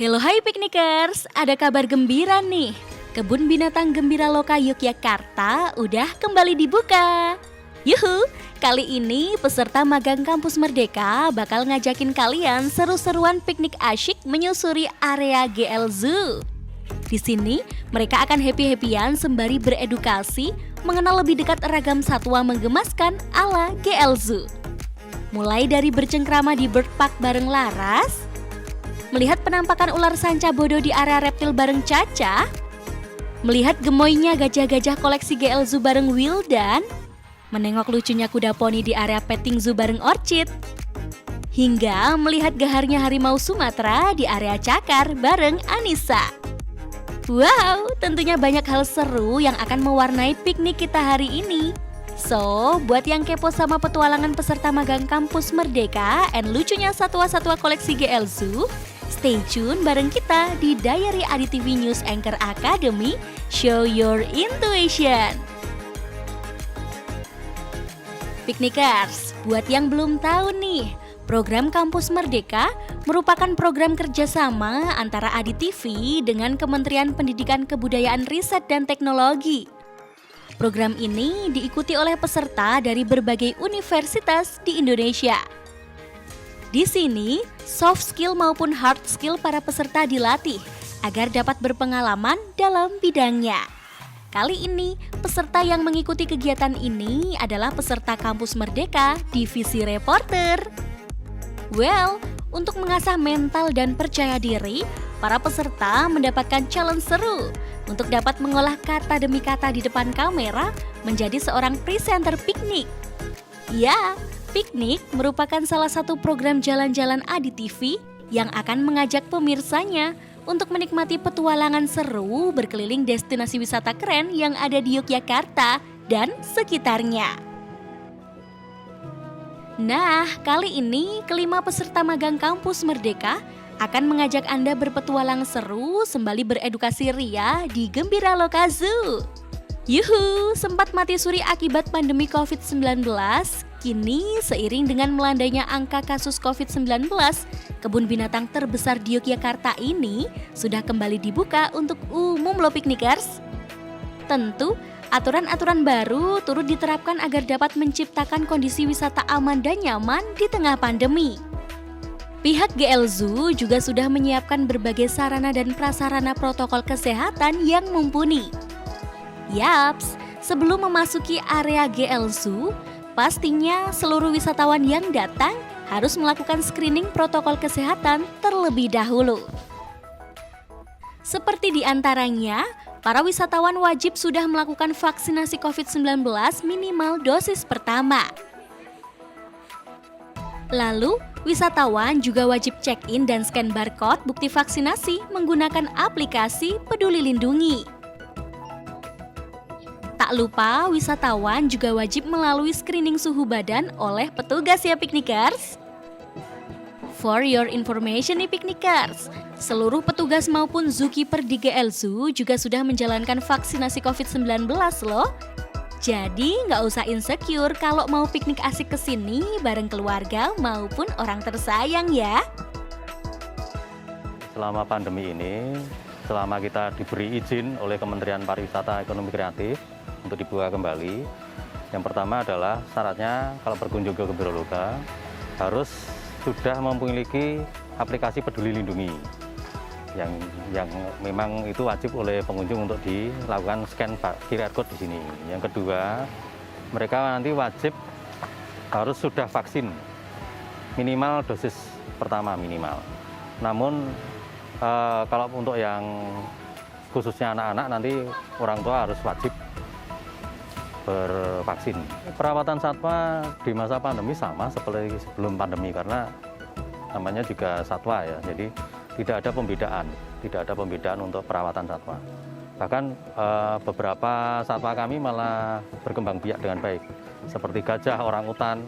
Hello hai piknikers, ada kabar gembira nih. Kebun Binatang Gembira Loka Yogyakarta udah kembali dibuka. Yuhu, kali ini peserta magang Kampus Merdeka bakal ngajakin kalian seru-seruan piknik asyik menyusuri area GL Zoo. Di sini mereka akan happy-happyan sembari beredukasi mengenal lebih dekat ragam satwa menggemaskan ala GL Zoo. Mulai dari bercengkrama di Bird Park bareng Laras, melihat penampakan ular sanca bodo di area reptil bareng Caca, melihat gemoynya gajah-gajah koleksi GL Zoo bareng Wildan, menengok lucunya kuda poni di area petting zoo bareng Orchid, hingga melihat gaharnya harimau Sumatera di area Cakar bareng Anissa. Wow, tentunya banyak hal seru yang akan mewarnai piknik kita hari ini. So, buat yang kepo sama petualangan peserta magang Kampus Merdeka and lucunya satwa-satwa koleksi GL Zoo, stay tune bareng kita di Diary AdiTV News Anchor Academy, Show Your Intuition. Piknikers, buat yang belum tahu nih, program Kampus Merdeka merupakan program kerjasama antara AdiTV dengan Kementerian Pendidikan Kebudayaan Riset dan Teknologi. Program ini diikuti oleh peserta dari berbagai universitas di Indonesia. Di sini, soft skill maupun hard skill para peserta dilatih agar dapat berpengalaman dalam bidangnya. Kali ini, peserta yang mengikuti kegiatan ini adalah peserta Kampus Merdeka Divisi Reporter. Well, untuk mengasah mental dan percaya diri, para peserta mendapatkan challenge seru untuk dapat mengolah kata demi kata di depan kamera menjadi seorang presenter piknik. Ya, piknik merupakan salah satu program jalan-jalan AdiTV yang akan mengajak pemirsanya untuk menikmati petualangan seru berkeliling destinasi wisata keren yang ada di Yogyakarta dan sekitarnya. Nah, kali ini kelima peserta magang Kampus Merdeka akan mengajak Anda berpetualang seru sembari beredukasi ria di Gembira Loka Zoo. Yuhu, sempat mati suri akibat pandemi COVID-19, kini seiring dengan melandainya angka kasus COVID-19, kebun binatang terbesar di Yogyakarta ini sudah kembali dibuka untuk umum loh piknikers. Tentu, aturan-aturan baru turut diterapkan agar dapat menciptakan kondisi wisata aman dan nyaman di tengah pandemi. Pihak GL Zoo juga sudah menyiapkan berbagai sarana dan prasarana protokol kesehatan yang mumpuni. Yaps, sebelum memasuki area GL Zoo, pastinya seluruh wisatawan yang datang harus melakukan screening protokol kesehatan terlebih dahulu. Seperti di antaranya, para wisatawan wajib sudah melakukan vaksinasi COVID-19 minimal dosis pertama. Lalu, wisatawan juga wajib check-in dan scan barcode bukti vaksinasi menggunakan aplikasi Peduli Lindungi. Tak lupa, wisatawan juga wajib melalui screening suhu badan oleh petugas ya piknikers. For your information nih piknikers, seluruh petugas maupun zookeeper di GL Zoo juga sudah menjalankan vaksinasi COVID-19 loh. Jadi nggak usah insecure kalau mau piknik asik ke sini bareng keluarga maupun orang tersayang ya. Selama pandemi ini, selama kita diberi izin oleh Kementerian Pariwisata Ekonomi Kreatif untuk dibuka kembali, yang pertama adalah syaratnya kalau berkunjung ke Gembira Loka harus sudah memiliki aplikasi Peduli Lindungi. Yang memang itu wajib oleh pengunjung untuk dilakukan scan QR code di sini. Yang kedua, mereka nanti wajib harus sudah vaksin minimal dosis pertama minimal. Namun kalau untuk yang khususnya anak-anak nanti orang tua harus wajib bervaksin. Perawatan satwa di masa pandemi sama seperti sebelum pandemi karena namanya juga satwa ya. Jadi tidak ada pembedaan untuk perawatan satwa. Bahkan beberapa satwa kami malah berkembang biak dengan baik. Seperti gajah, orangutan,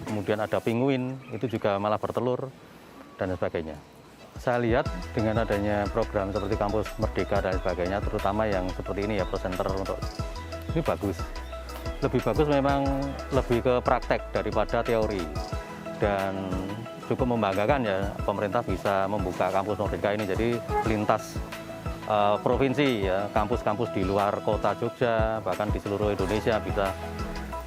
kemudian ada penguin, itu juga malah bertelur, dan sebagainya. Saya lihat dengan adanya program seperti Kampus Merdeka dan sebagainya, terutama yang seperti ini ya, presenter untuk ini bagus. Lebih bagus memang lebih ke praktek daripada teori. Dan cukup membanggakan ya pemerintah bisa membuka kampus Merdeka ini jadi lintas provinsi ya, kampus-kampus di luar kota Jogja bahkan di seluruh Indonesia bisa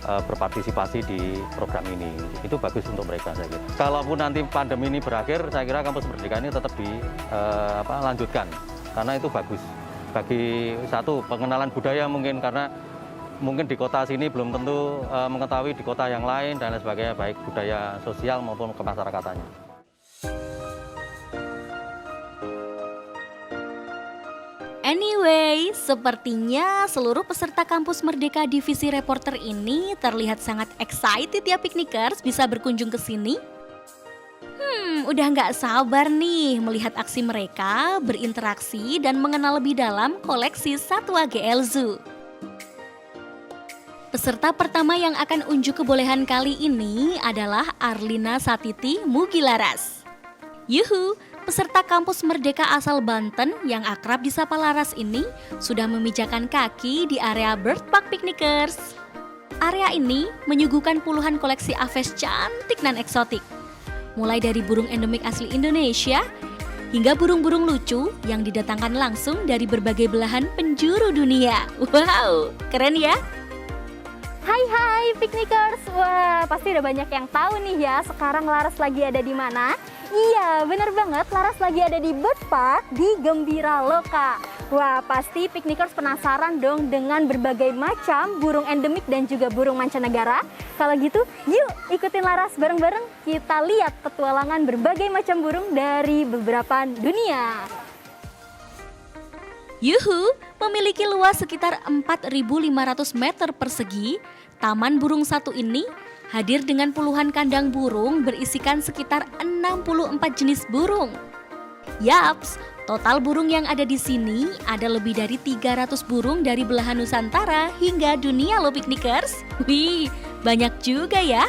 berpartisipasi di program ini. Itu bagus untuk mereka saya kira. Kalaupun nanti pandemi ini berakhir, saya kira kampus Merdeka ini tetap dilanjutkan karena itu bagus bagi satu pengenalan budaya mungkin karena mungkin di kota sini belum tentu mengetahui di kota yang lain dan lain sebagainya baik budaya sosial maupun kemasyarakatannya. Anyway, sepertinya seluruh peserta kampus Merdeka Divisi Reporter ini terlihat sangat excited ya piknikers bisa berkunjung ke sini. Udah nggak sabar nih melihat aksi mereka berinteraksi dan mengenal lebih dalam koleksi Satwa GL Zoo. Peserta pertama yang akan unjuk kebolehan kali ini adalah Arlina Satiti Mugilaras. Yuhu, peserta kampus Merdeka asal Banten yang akrab disapa Laras ini sudah memijakan kaki di area Bird Park Piknikers. Area ini menyuguhkan puluhan koleksi aves cantik dan eksotik. Mulai dari burung endemik asli Indonesia hingga burung-burung lucu yang didatangkan langsung dari berbagai belahan penjuru dunia. Wow, keren ya? Hai piknikers, wah pasti udah banyak yang tahu nih ya sekarang Laras lagi ada di mana? Iya bener banget, Laras lagi ada di Bird Park di Gembira Loka. Wah pasti piknikers penasaran dong dengan berbagai macam burung endemik dan juga burung mancanegara. Kalau gitu yuk ikutin Laras bareng-bareng kita lihat petualangan berbagai macam burung dari beberapa dunia. Yuhu, memiliki luas sekitar 4.500 meter persegi, Taman Burung Satu ini hadir dengan puluhan kandang burung berisikan sekitar 64 jenis burung. Yaps, total burung yang ada di sini ada lebih dari 300 burung dari belahan Nusantara hingga dunia loh piknikers. Wih, banyak juga ya.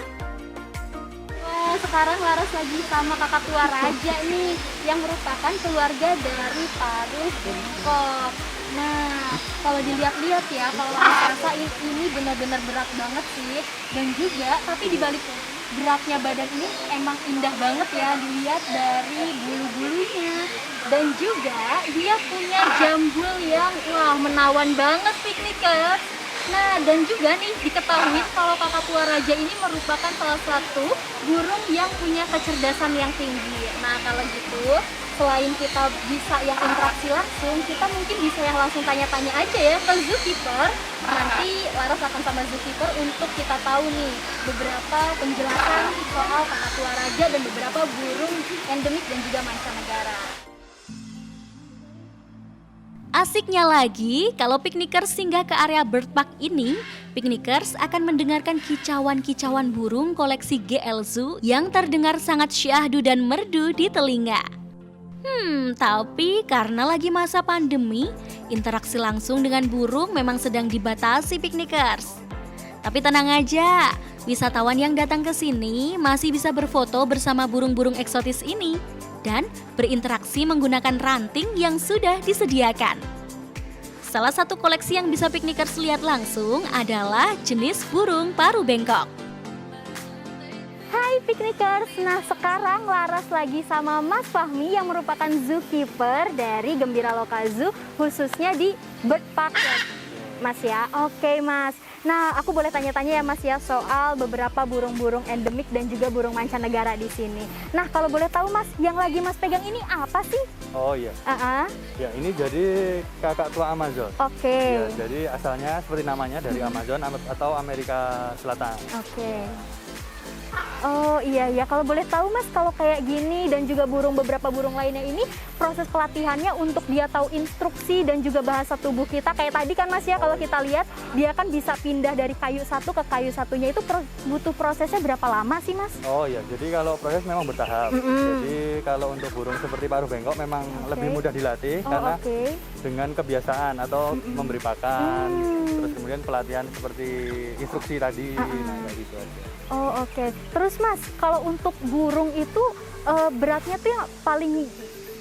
Sekarang Laras lagi sama kakak tua Raja nih yang merupakan keluarga dari paruh bengkok. Nah, kalau dilihat-lihat ya, kalau Laras rasain ini benar-benar berat banget sih. Dan juga, tapi dibalik beratnya badan ini emang indah banget ya dilihat dari bulu-bulunya. Dan juga dia punya jambul yang wah menawan banget piknikers. Nah dan juga nih diketahui kalau kakak tua Raja ini merupakan salah satu burung yang punya kecerdasan yang tinggi. Nah kalau gitu selain kita bisa yang interaksi langsung, kita mungkin bisa yang langsung tanya-tanya aja ya ke zookeeper. Nanti Laras akan sama zookeeper untuk kita tahu nih beberapa penjelasan soal kakak tua Raja dan beberapa burung endemik dan juga mancanegara. Asiknya lagi, kalau piknikers singgah ke area Bird Park ini, piknikers akan mendengarkan kicauan-kicauan burung koleksi GL Zoo yang terdengar sangat syahdu dan merdu di telinga. Tapi karena lagi masa pandemi, interaksi langsung dengan burung memang sedang dibatasi piknikers. Tapi tenang aja, wisatawan yang datang ke sini masih bisa berfoto bersama burung-burung eksotis ini dan berinteraksi menggunakan ranting yang sudah disediakan. Salah satu koleksi yang bisa piknikers lihat langsung adalah jenis burung paruh bengkok. Hai piknikers, nah sekarang Laras lagi sama Mas Fahmi yang merupakan zookeeper dari Gembira Loka Zoo khususnya di Bird Park Mas ya. Oke Mas, nah aku boleh tanya-tanya ya Mas ya soal beberapa burung-burung endemik dan juga burung mancanegara di sini. Nah kalau boleh tahu Mas, yang lagi Mas pegang ini apa sih? Oh iya, ya ini jadi kakak tua Amazon. Oke. Ya, jadi asalnya seperti namanya dari Amazon atau Amerika Selatan. Oke. Oh iya ya, kalau boleh tahu Mas, kalau kayak gini dan juga beberapa burung lainnya ini proses pelatihannya untuk dia tahu instruksi dan juga bahasa tubuh kita kayak tadi kan Mas ya, kalau kita lihat dia kan bisa pindah dari kayu satu ke kayu satunya, itu butuh prosesnya berapa lama sih Mas? Oh iya, jadi kalau proses memang bertahap. Jadi kalau untuk burung seperti paruh bengkok memang lebih mudah dilatih karena dengan kebiasaan atau memberi pakan, terus kemudian pelatihan seperti instruksi tadi, nah kayak gitu aja. Oh oke. Terus Mas, kalau untuk burung itu beratnya tuh yang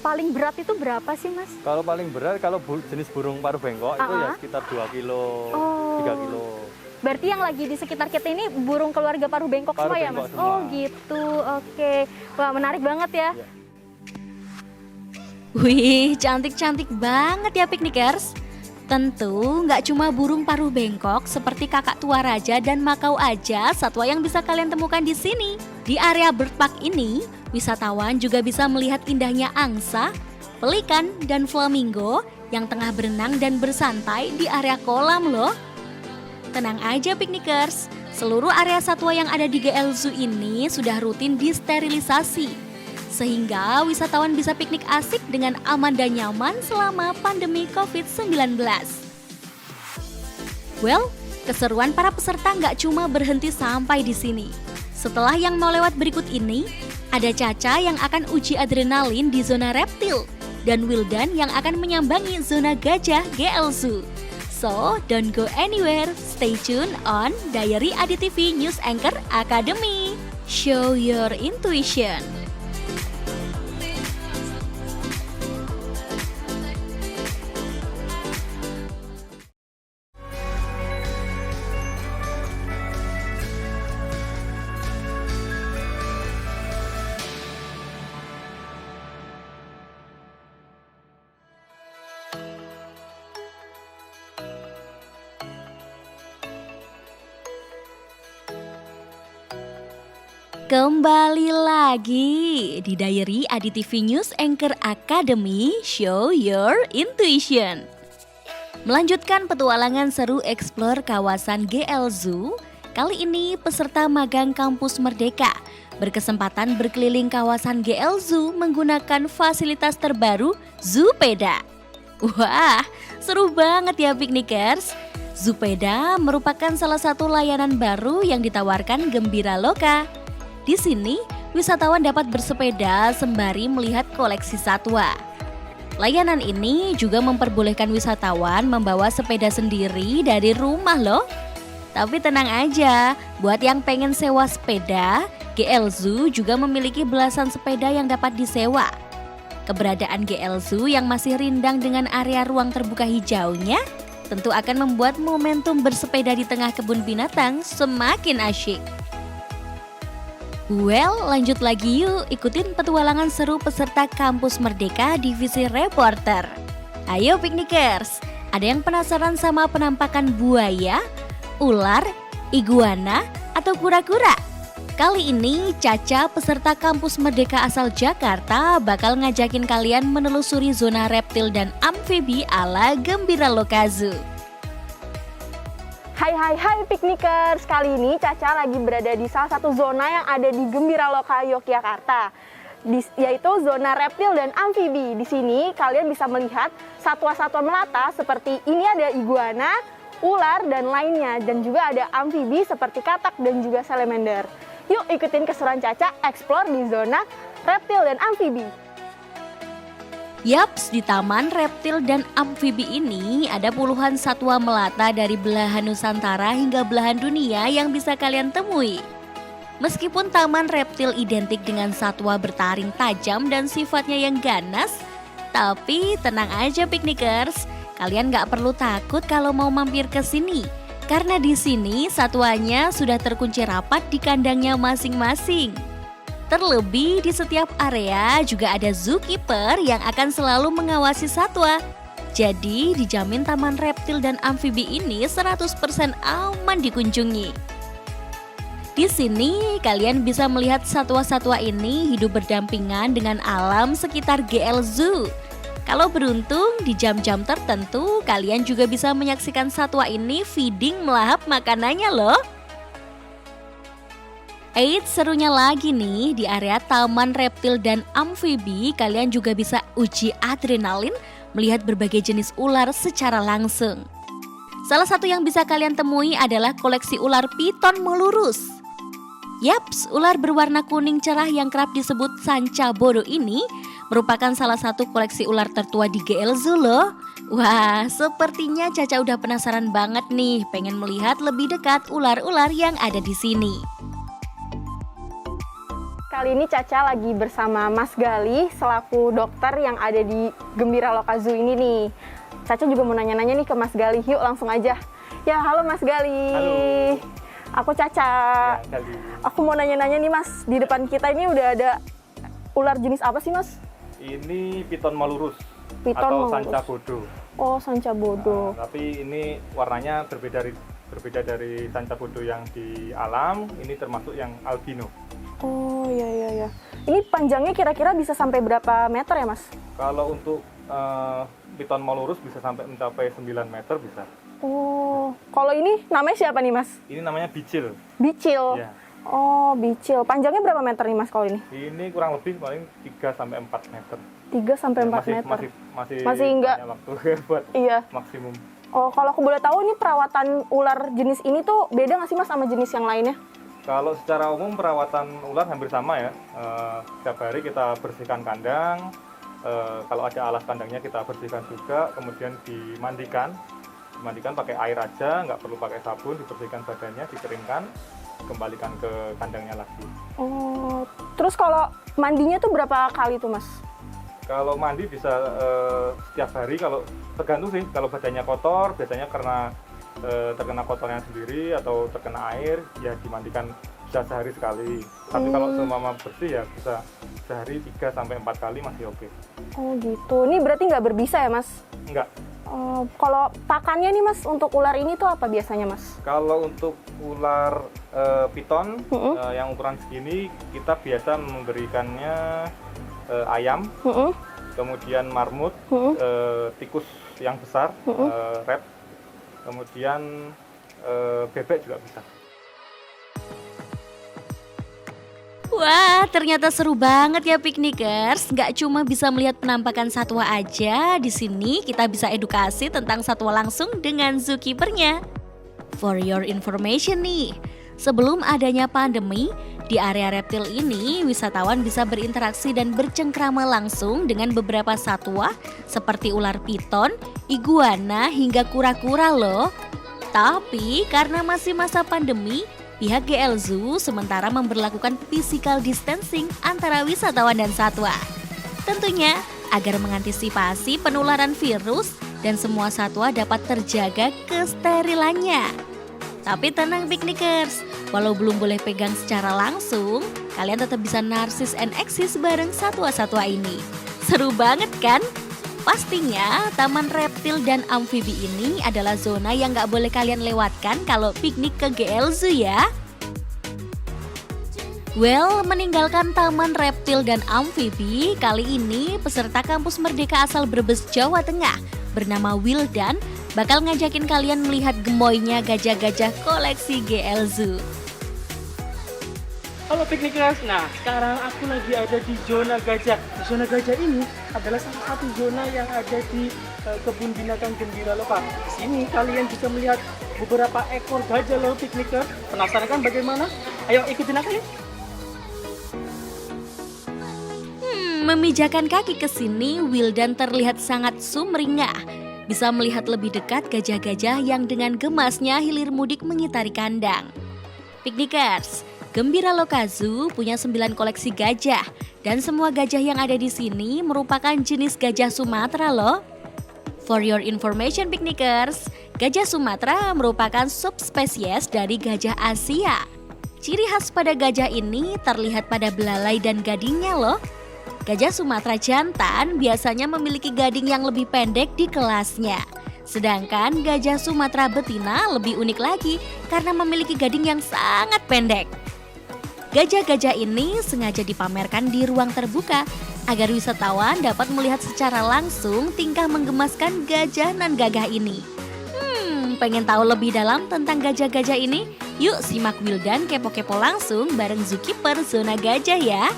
paling berat itu berapa sih Mas? Kalau paling berat kalau jenis burung paruh bengkok itu ya sekitar 2 kilo, 3 kilo. Berarti yang lagi di sekitar kita ini burung keluarga paruh bengkok Paruh semua ya bengkok Mas? semua. Oh gitu, oke. Wah menarik banget ya. Iya. Wih, cantik-cantik banget ya piknikers. Tentu nggak cuma burung paruh bengkok seperti kakak tua raja dan makau aja satwa yang bisa kalian temukan di sini. Di area Bird Park ini, wisatawan juga bisa melihat indahnya angsa, pelikan, dan flamingo yang tengah berenang dan bersantai di area kolam loh. Tenang aja piknikers, seluruh area satwa yang ada di GL Zoo ini sudah rutin disterilisasi. Sehingga wisatawan bisa piknik asik dengan aman dan nyaman selama pandemi COVID-19. Well, keseruan para peserta nggak cuma berhenti sampai di sini. Setelah yang mau lewat berikut ini, ada Caca yang akan uji adrenalin di zona reptil dan Wildan yang akan menyambangi zona gajah GL Zoo. So, don't go anywhere, stay tuned on Diary AdiTV News Anchor Academy. Show your intuition. Kembali lagi di Diary AdiTV News Anchor Academy, Show Your Intuition. Melanjutkan petualangan seru eksplor kawasan GL Zoo, kali ini peserta magang Kampus Merdeka berkesempatan berkeliling kawasan GL Zoo menggunakan fasilitas terbaru Zoopeda. Wah, seru banget ya piknikers. Zoopeda merupakan salah satu layanan baru yang ditawarkan Gembira Loka. Di sini, wisatawan dapat bersepeda sembari melihat koleksi satwa. Layanan ini juga memperbolehkan wisatawan membawa sepeda sendiri dari rumah loh. Tapi tenang aja, buat yang pengen sewa sepeda, GL Zoo juga memiliki belasan sepeda yang dapat disewa. Keberadaan GL Zoo yang masih rindang dengan area ruang terbuka hijaunya tentu akan membuat momentum bersepeda di tengah kebun binatang semakin asyik. Well, lanjut lagi yuk, ikutin petualangan seru peserta Kampus Merdeka Divisi Reporter. Ayo piknikers, ada yang penasaran sama penampakan buaya, ular, iguana, atau kura-kura? Kali ini Caca peserta Kampus Merdeka asal Jakarta bakal ngajakin kalian menelusuri zona reptil dan amfibi ala Gembira Loka Zoo. Hai piknikers, kali ini Caca lagi berada di salah satu zona yang ada di Gembira Loka Yogyakarta, yaitu zona reptil dan amfibi. Di sini kalian bisa melihat satwa-satwa melata seperti ini ada iguana, ular dan lainnya, dan juga ada amfibi seperti katak dan juga salamander. Yuk ikutin keseruan Caca explore di zona reptil dan amfibi. Yaps, di Taman Reptil dan Amfibi ini ada puluhan satwa melata dari belahan Nusantara hingga belahan dunia yang bisa kalian temui. Meskipun Taman Reptil identik dengan satwa bertaring tajam dan sifatnya yang ganas, tapi tenang aja piknikers, kalian gak perlu takut kalau mau mampir ke sini. Karena di sini satwanya sudah terkunci rapat di kandangnya masing-masing. Terlebih di setiap area juga ada zookeeper yang akan selalu mengawasi satwa. Jadi dijamin Taman Reptil dan Amfibi ini 100% aman dikunjungi. Di sini kalian bisa melihat satwa-satwa ini hidup berdampingan dengan alam sekitar GL Zoo. Kalau beruntung di jam-jam tertentu kalian juga bisa menyaksikan satwa ini feeding melahap makanannya loh. Eits, serunya lagi nih, di area Taman Reptil dan Amfibi kalian juga bisa uji adrenalin melihat berbagai jenis ular secara langsung. Salah satu yang bisa kalian temui adalah koleksi ular piton melurus. Yaps, ular berwarna kuning cerah yang kerap disebut sanca bodo ini merupakan salah satu koleksi ular tertua di GL Zoo loh. Wah, sepertinya Caca udah penasaran banget nih pengen melihat lebih dekat ular-ular yang ada di sini. Kali ini Caca lagi bersama Mas Gali selaku dokter yang ada di Gembira Loka Zoo ini nih. Caca juga mau nanya-nanya nih ke Mas Gali, yuk langsung aja. Ya, halo Mas Gali. Halo. Aku Caca. Ya, Gali. Aku mau nanya-nanya nih Mas, di depan kita ini udah ada ular jenis apa sih Mas? Ini piton malurus Piton atau malurus. sanca bodo. Oh, sanca bodo. Tapi ini warnanya berbeda dari sanca bodo yang di alam. Ini termasuk yang albino. Oh, iya. Ini panjangnya kira-kira bisa sampai berapa meter ya Mas? Kalau untuk piton malurus bisa sampai mencapai 9 meter bisa. Oh, kalau ini namanya siapa nih Mas? Ini namanya bicil. Bicil. Ya. Oh, bicil. Panjangnya berapa meter nih Mas kalau ini? Ini kurang lebih paling 3 sampai 4 meter. 3 sampai 4 masih, meter. Masih enggak. banyak waktu buat Iya. maksimum. Oh, kalau aku boleh tahu ini perawatan ular jenis ini tuh beda nggak sih Mas sama jenis yang lainnya? Kalau secara umum perawatan ular hampir sama ya. Setiap hari kita bersihkan kandang. Kalau ada alas kandangnya kita bersihkan juga. Kemudian dimandikan pakai air aja, nggak perlu pakai sabun. Dibersihkan badannya, dikeringkan, kembalikan ke kandangnya lagi. Oh, terus kalau mandinya tuh berapa kali tuh Mas? Kalau mandi bisa setiap hari. Kalau tergantung sih. Kalau badannya kotor, biasanya karena terkena kotornya sendiri atau terkena air, ya dimandikan bisa sehari sekali. Tapi kalau seumpama bersih ya bisa sehari 3 sampai 4 kali masih oke. Oh gitu. Ini berarti nggak berbisa ya Mas? Enggak. Kalau pakannya nih Mas untuk ular ini tuh apa biasanya Mas? Kalau untuk ular piton yang ukuran segini, kita biasa memberikannya ayam, kemudian marmut, tikus yang besar, rat, kemudian bebek juga bisa. Wah, ternyata seru banget ya piknikers. Nggak cuma bisa melihat penampakan satwa aja, di sini kita bisa edukasi tentang satwa langsung dengan zookeepernya. For your information nih, sebelum adanya pandemi, di area reptil ini wisatawan bisa berinteraksi dan bercengkrama langsung dengan beberapa satwa seperti ular piton, iguana hingga kura-kura loh. Tapi karena masih masa pandemi, pihak GL Zoo sementara memberlakukan physical distancing antara wisatawan dan satwa. Tentunya agar mengantisipasi penularan virus dan semua satwa dapat terjaga kesterilannya. Tapi tenang piknikers, walau belum boleh pegang secara langsung, kalian tetap bisa narsis and eksis bareng satwa-satwa ini. Seru banget kan? Pastinya Taman Reptil dan Amfibi ini adalah zona yang gak boleh kalian lewatkan kalau piknik ke GL Zoo ya. Well, meninggalkan Taman Reptil dan Amfibi, kali ini peserta Kampus Merdeka asal Brebes, Jawa Tengah bernama Wildan bakal ngajakin kalian melihat gemoynya gajah-gajah koleksi GL Zoo. Halo piknikers, nah sekarang aku lagi ada di zona gajah. Zona gajah ini adalah salah satu zona yang ada di kebun binatang Gembira Loka. Di sini kalian bisa melihat beberapa ekor gajah loh pikniker. Penasaran kan bagaimana? Ayo ikutin aku yuk. Memijakan kaki ke sini, Wildan terlihat sangat sumringah. Bisa melihat lebih dekat gajah-gajah yang dengan gemasnya hilir mudik mengitari kandang. Piknikers, Gembira Loka Zoo punya 9 koleksi gajah dan semua gajah yang ada di sini merupakan jenis gajah Sumatera loh. For your information piknikers, gajah Sumatera merupakan subspesies dari gajah Asia. Ciri khas pada gajah ini terlihat pada belalai dan gadingnya loh. Gajah Sumatera jantan biasanya memiliki gading yang lebih pendek di kelasnya. Sedangkan gajah Sumatera betina lebih unik lagi karena memiliki gading yang sangat pendek. Gajah-gajah ini sengaja dipamerkan di ruang terbuka agar wisatawan dapat melihat secara langsung tingkah menggemaskan gajah nan gagah ini. Pengen tahu lebih dalam tentang gajah-gajah ini? Yuk simak Wildan kepo-kepo langsung bareng zookeeper Zona Gajah ya.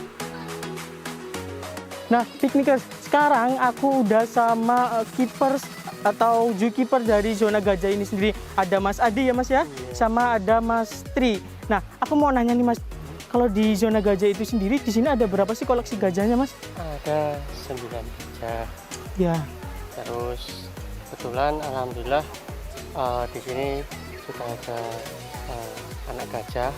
Nah piknikers, sekarang aku udah sama keepers atau zookeeper dari zona gajah ini sendiri. Ada Mas Adi ya Mas ya, sama ada Mas Tri. Nah aku mau nanya nih Mas, kalau di zona gajah itu sendiri, di sini ada berapa sih koleksi gajahnya, Mas? Ada 9 gajah. Ya. Terus kebetulan alhamdulillah di sini sudah ada anak gajah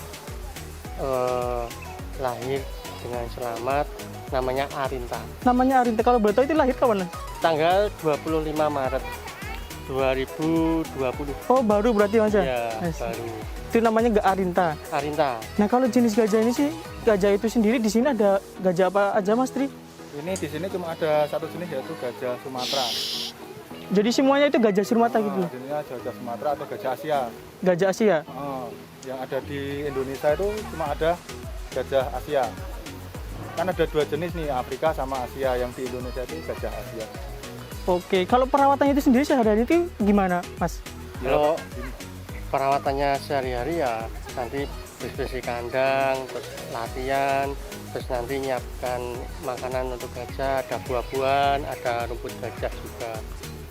lahir dengan selamat, namanya Arinta. Namanya Arinta, kalau boleh tahu itu lahir kapan? Tanggal 25 Maret 2020. Oh, baru berarti Mas ya? Ya, Yes. baru. Itu namanya Arinta. Arinta. Nah, kalau jenis gajah ini sih, gajah itu sendiri di sini ada gajah apa aja Mas Tri? Ini di sini cuma ada satu jenis yaitu gajah Sumatera. Jadi semuanya itu gajah Sumatera gitu. Jenisnya gajah Sumatera atau gajah Asia. Gajah Asia. Yang ada di Indonesia itu cuma ada gajah Asia. Kan ada dua jenis nih, Afrika sama Asia. Yang di Indonesia itu gajah Asia. Oke, kalau perawatannya itu sendiri sehari-hari itu gimana, Mas? Kalau perawatannya sehari-hari ya nanti bersih-bersih kandang, terus latihan, terus nanti nyiapkan makanan untuk gajah, ada buah-buahan, ada rumput gajah juga.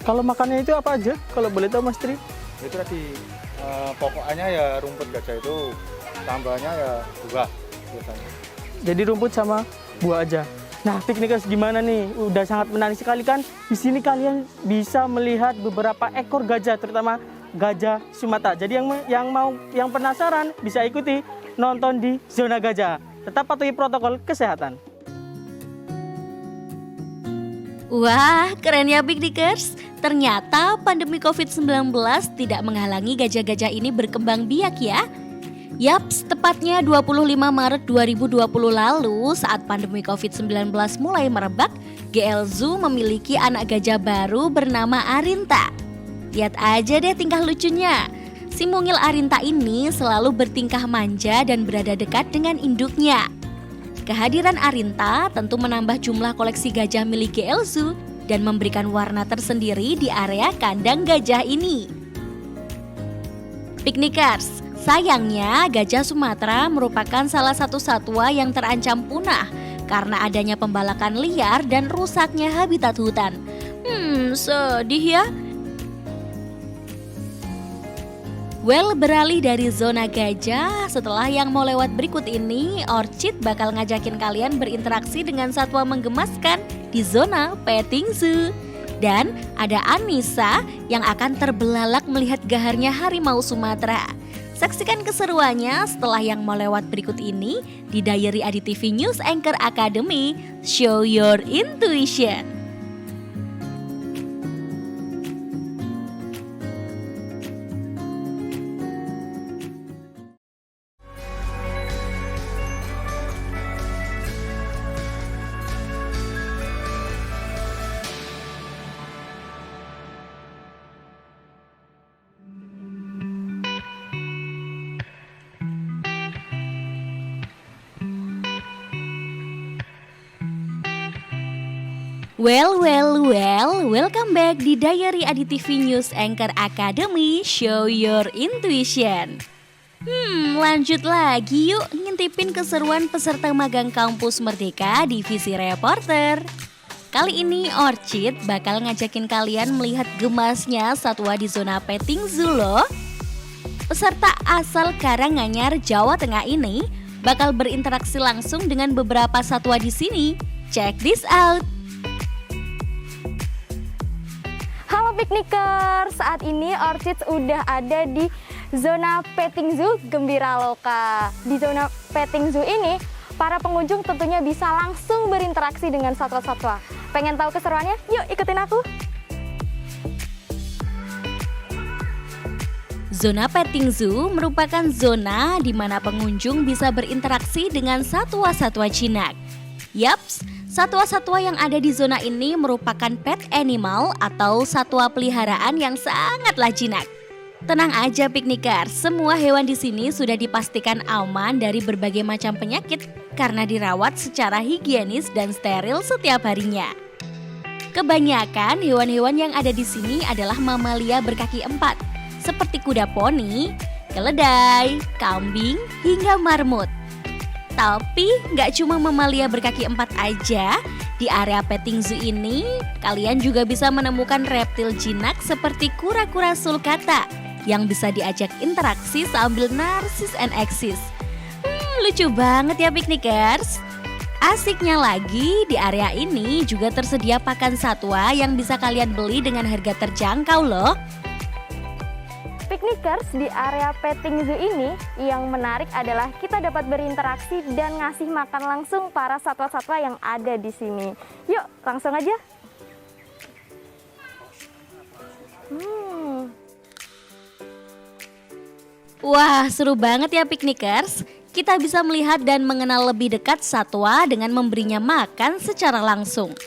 Kalau makannya itu apa aja? Kalau boleh tahu Mas Tri? Itu tadi pokoknya ya rumput gajah itu, tambahnya ya buah biasanya. Jadi rumput sama buah aja. Nah, piknikers gimana nih? Udah sangat menarik sekali kan? Di sini kalian bisa melihat beberapa ekor gajah, terutama gajah Sumatera. Jadi yang penasaran bisa ikuti nonton di Zona Gajah. Tetap patuhi protokol kesehatan. Wah, keren ya piknikers. Ternyata pandemi COVID-19 tidak menghalangi gajah-gajah ini berkembang biak ya. Yaps, tepatnya 25 Maret 2020 lalu saat pandemi COVID-19 mulai merebak, GL Zoo memiliki anak gajah baru bernama Arinta. Lihat aja deh tingkah lucunya. Si mungil Arinta ini selalu bertingkah manja dan berada dekat dengan induknya. Kehadiran Arinta tentu menambah jumlah koleksi gajah milik GL Zoo dan memberikan warna tersendiri di area kandang gajah ini. Piknikers, sayangnya gajah Sumatera merupakan salah satu satwa yang terancam punah karena adanya pembalakan liar dan rusaknya habitat hutan. Sedih ya. Well, beralih dari zona gajah, setelah yang mau lewat berikut ini, Orchid bakal ngajakin kalian berinteraksi dengan satwa menggemaskan di zona petting zoo. Dan ada Anissa yang akan terbelalak melihat gaharnya harimau Sumatera. Saksikan keseruannya setelah yang mau lewat berikut ini di Diary AdiTV News Anchor Academy. Show your intuition. Well, welcome back di Diary AdiTV News Anchor Academy, Show Your Intuition. Lanjut lagi yuk ngintipin keseruan peserta magang kampus Merdeka Divisi Reporter. Kali ini Orchid bakal ngajakin kalian melihat gemasnya satwa di zona petting zoo loh. Peserta asal Karanganyar, Jawa Tengah ini bakal berinteraksi langsung dengan beberapa satwa di sini. Check this out. Halo piknikers, saat ini Orchid udah ada di zona petting zoo Gembira Loka. Di zona petting zoo ini, para pengunjung tentunya bisa langsung berinteraksi dengan satwa-satwa. Pengen tahu keseruannya? Yuk ikutin aku. Zona petting zoo merupakan zona di mana pengunjung bisa berinteraksi dengan satwa-satwa jinak. Yaps, satwa-satwa yang ada di zona ini merupakan pet animal atau satwa peliharaan yang sangatlah jinak. Tenang aja piknikers, semua hewan di sini sudah dipastikan aman dari berbagai macam penyakit karena dirawat secara higienis dan steril setiap harinya. Kebanyakan hewan-hewan yang ada di sini adalah mamalia berkaki 4, seperti kuda poni, keledai, kambing, hingga marmut. Tapi nggak cuma mamalia berkaki 4 aja, di area petting zoo ini kalian juga bisa menemukan reptil jinak seperti kura-kura sulcata yang bisa diajak interaksi sambil narsis and eksis. Lucu banget ya piknikers. Asiknya lagi, di area ini juga tersedia pakan satwa yang bisa kalian beli dengan harga terjangkau loh. Piknikers, di area petting zoo ini yang menarik adalah kita dapat berinteraksi dan ngasih makan langsung para satwa-satwa yang ada di sini. Yuk, langsung aja. Wah, seru banget ya piknikers. Kita bisa melihat dan mengenal lebih dekat satwa dengan memberinya makan secara langsung.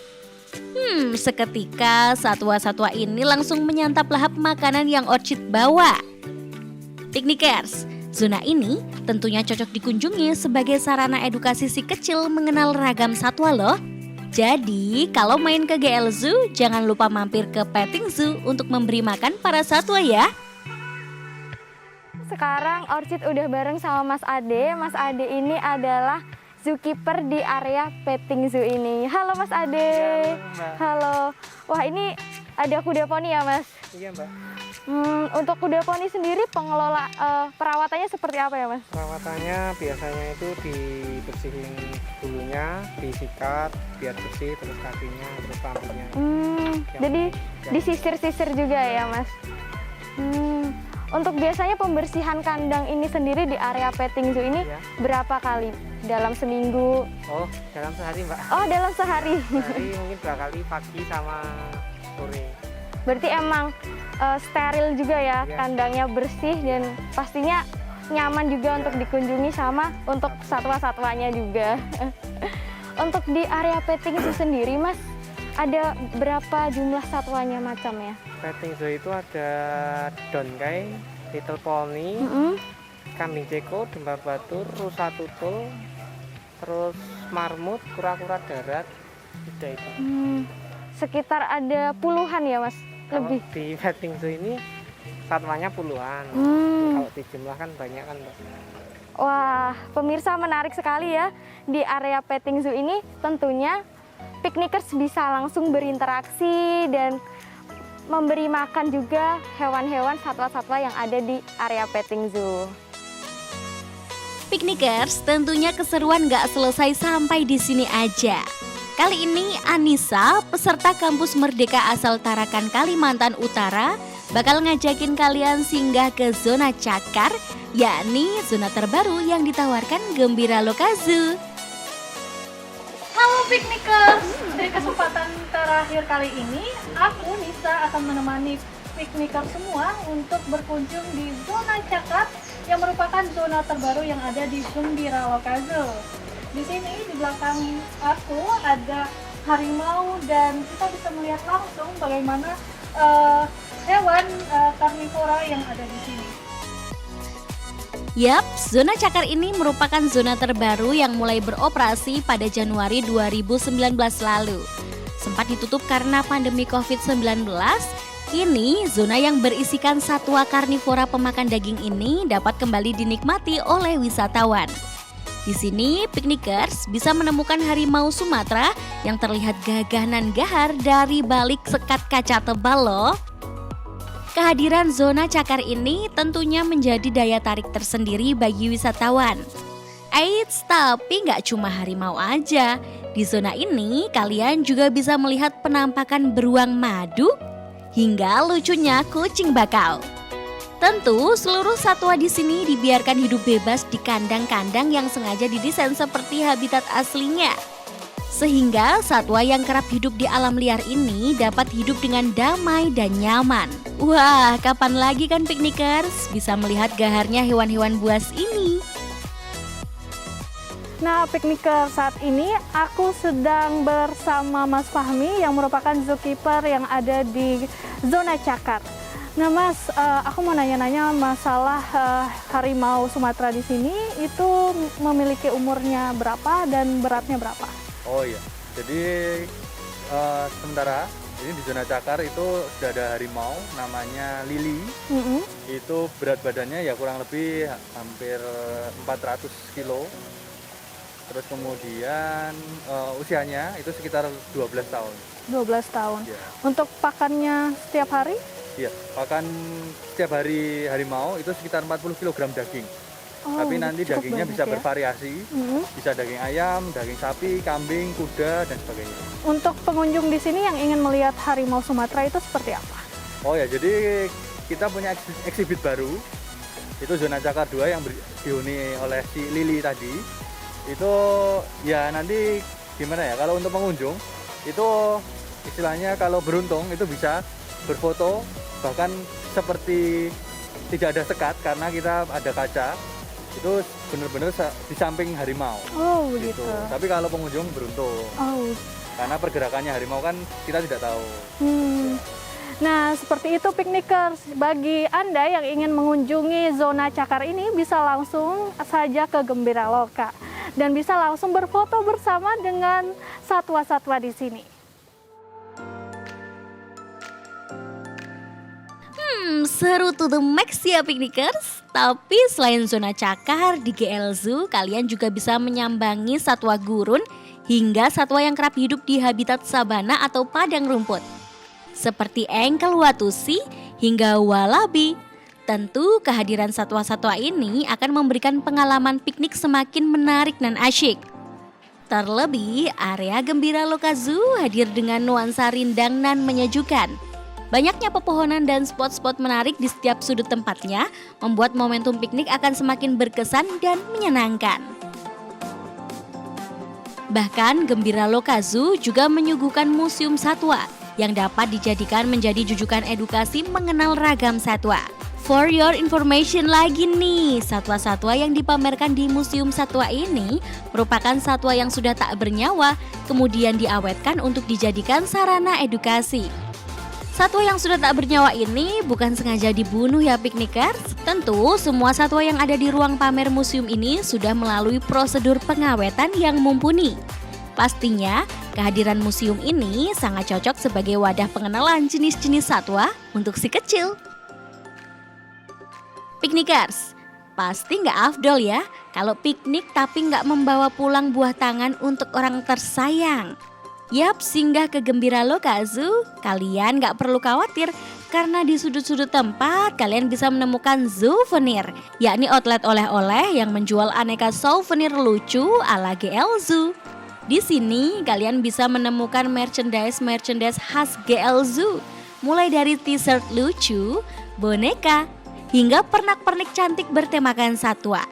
Seketika satwa-satwa ini langsung menyantap lahap makanan yang Orchid bawa. Piknikers, zona ini tentunya cocok dikunjungi sebagai sarana edukasi si kecil mengenal ragam satwa loh. Jadi, kalau main ke GL Zoo, jangan lupa mampir ke petting zoo untuk memberi makan para satwa ya. Sekarang Orchid udah bareng sama Mas Ade. Mas Ade ini adalah zookeeper di area petting zoo ini. Halo Mas Ade. Halo. Wah, ini ada kuda poni ya Mas? Iya Mbak. Untuk kuda poni sendiri pengelola perawatannya seperti apa ya Mas? Perawatannya biasanya itu dibersihin bulunya, disikat biar bersih, terus kakinya, terus rambutnya. Jadi disisir-sisir juga ya Mas? Untuk biasanya pembersihan kandang ini sendiri di area petting zoo ini Iya. berapa kali dalam seminggu? Oh, dalam sehari Mbak. Oh, dalam sehari. Sehari mungkin 2 kali, pagi sama sore. Berarti emang steril juga ya, Iya. kandangnya bersih dan pastinya nyaman juga untuk dikunjungi sama untuk satwa-satwanya juga. Untuk di area petting zoo sendiri Mas, ada berapa jumlah satwanya macamnya? Petting zoo itu ada donkai, little pony, kambing ceko, dembar batur, rusa tutul, terus marmut, kura-kura darat, udah itu. Sekitar ada puluhan ya Mas? Kalau Lebih. di petting zoo ini satwanya puluhan. Kalau dijumlahkan banyak kan Mbak. Wah, pemirsa menarik sekali ya. Di area petting zoo ini tentunya piknikers bisa langsung berinteraksi dan memberi makan juga hewan-hewan satwa-satwa yang ada di area petting zoo. Piknikers, tentunya keseruan gak selesai sampai di sini aja. Kali ini Anissa, peserta kampus Merdeka asal Tarakan, Kalimantan Utara, bakal ngajakin kalian singgah ke zona cakar, yakni zona terbaru yang ditawarkan Gembira Loka Zoo. Halo piknikers, di kesempatan terakhir kali ini aku Nisa akan menemani piknikers semua untuk berkunjung di zona cakar yang merupakan zona terbaru yang ada di Gembira Loka Zoo. Di sini di belakang aku ada harimau dan kita bisa melihat langsung bagaimana hewan karnivora yang ada di sini. Yap, zona cakar ini merupakan zona terbaru yang mulai beroperasi pada Januari 2019 lalu. Sempat ditutup karena pandemi COVID-19, kini zona yang berisikan satwa karnivora pemakan daging ini dapat kembali dinikmati oleh wisatawan. Di sini, piknikers bisa menemukan harimau Sumatera yang terlihat gagah nan gahar dari balik sekat kaca tebal loh. Kehadiran zona cakar ini tentunya menjadi daya tarik tersendiri bagi wisatawan. Eits, tapi nggak cuma harimau aja. Di zona ini kalian juga bisa melihat penampakan beruang madu hingga lucunya kucing bakau. Tentu seluruh satwa di sini dibiarkan hidup bebas di kandang-kandang yang sengaja didesain seperti habitat aslinya. Sehingga satwa yang kerap hidup di alam liar ini dapat hidup dengan damai dan nyaman. Wah, kapan lagi kan piknikers bisa melihat gaharnya hewan-hewan buas ini? Nah, pikniker, saat ini aku sedang bersama Mas Fahmi yang merupakan zookeeper yang ada di zona cakar. Nah Mas, aku mau nanya-nanya masalah harimau Sumatera di sini itu memiliki umurnya berapa dan beratnya berapa? Oh iya, jadi sementara ini di zona cakar itu sudah ada harimau namanya Lili. Itu berat badannya ya kurang lebih hampir 400 kilo. Terus kemudian usianya itu sekitar 12 tahun. 12 tahun. Ya. Untuk pakannya setiap hari? Iya, pakan setiap hari harimau itu sekitar 40 kg daging. Oh, Tapi nanti cukup dagingnya banyak bisa ya. bervariasi, bisa daging ayam, daging sapi, kambing, kuda, dan sebagainya. Untuk pengunjung di sini yang ingin melihat harimau Sumatera itu seperti apa? Oh ya, jadi kita punya eksibit baru, itu zona cakar 2 yang dihuni oleh si Lili tadi. Itu ya nanti gimana ya, kalau untuk pengunjung, itu istilahnya kalau beruntung itu bisa berfoto, bahkan seperti tidak ada sekat karena kita ada kaca. Itu benar-benar di samping harimau. Oh begitu. Tapi kalau pengunjung beruntung. Oh. Karena pergerakannya harimau kan kita tidak tahu. Nah, seperti itu piknikers. Bagi Anda yang ingin mengunjungi zona cakar ini bisa langsung saja ke Gembiraloka dan bisa langsung berfoto bersama dengan satwa-satwa di sini. Seru to the max ya piknikers. Tapi selain zona cakar, di GL Zoo kalian juga bisa menyambangi satwa gurun hingga satwa yang kerap hidup di habitat sabana atau padang rumput. Seperti engkel watusi hingga walabi. Tentu kehadiran satwa-satwa ini akan memberikan pengalaman piknik semakin menarik dan asyik. Terlebih, area Gembiraloka Zoo hadir dengan nuansa rindang dan menyejukkan. Banyaknya pepohonan dan spot-spot menarik di setiap sudut tempatnya membuat momentum piknik akan semakin berkesan dan menyenangkan. Bahkan Gembiraloka Zoo juga menyuguhkan museum satwa yang dapat dijadikan menjadi jujukan edukasi mengenal ragam satwa. For your information lagi nih, satwa-satwa yang dipamerkan di Museum Satwa ini merupakan satwa yang sudah tak bernyawa, kemudian diawetkan untuk dijadikan sarana edukasi. Satwa yang sudah tak bernyawa ini bukan sengaja dibunuh ya piknikers. Tentu semua satwa yang ada di ruang pamer museum ini sudah melalui prosedur pengawetan yang mumpuni. Pastinya kehadiran museum ini sangat cocok sebagai wadah pengenalan jenis-jenis satwa untuk si kecil. Piknikers, pasti nggak afdol ya kalau piknik tapi nggak membawa pulang buah tangan untuk orang tersayang. Yap, singgah ke Gembiraloka Zoo, kalian nggak perlu khawatir karena di sudut-sudut tempat kalian bisa menemukan souvenir, yakni outlet oleh-oleh yang menjual aneka souvenir lucu ala GL Zoo. Di sini kalian bisa menemukan merchandise khas GL Zoo, mulai dari t-shirt lucu, boneka, hingga pernak-pernik cantik bertemakan satwa.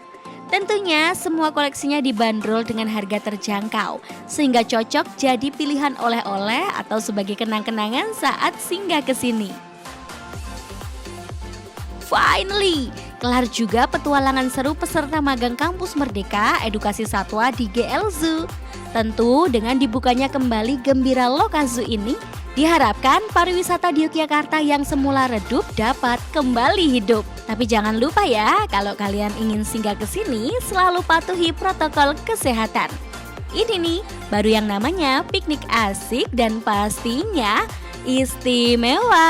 Tentunya semua koleksinya dibanderol dengan harga terjangkau, sehingga cocok jadi pilihan oleh-oleh atau sebagai kenang-kenangan saat singgah ke sini. Finally, kelar juga petualangan seru peserta magang Kampus Merdeka Edukasi Satwa di GL Zoo. Tentu dengan dibukanya kembali Gembiraloka Zoo ini, diharapkan pariwisata di Yogyakarta yang semula redup dapat kembali hidup. Tapi jangan lupa ya, kalau kalian ingin singgah ke sini, selalu patuhi protokol kesehatan. Ini nih, baru yang namanya piknik asik dan pastinya istimewa.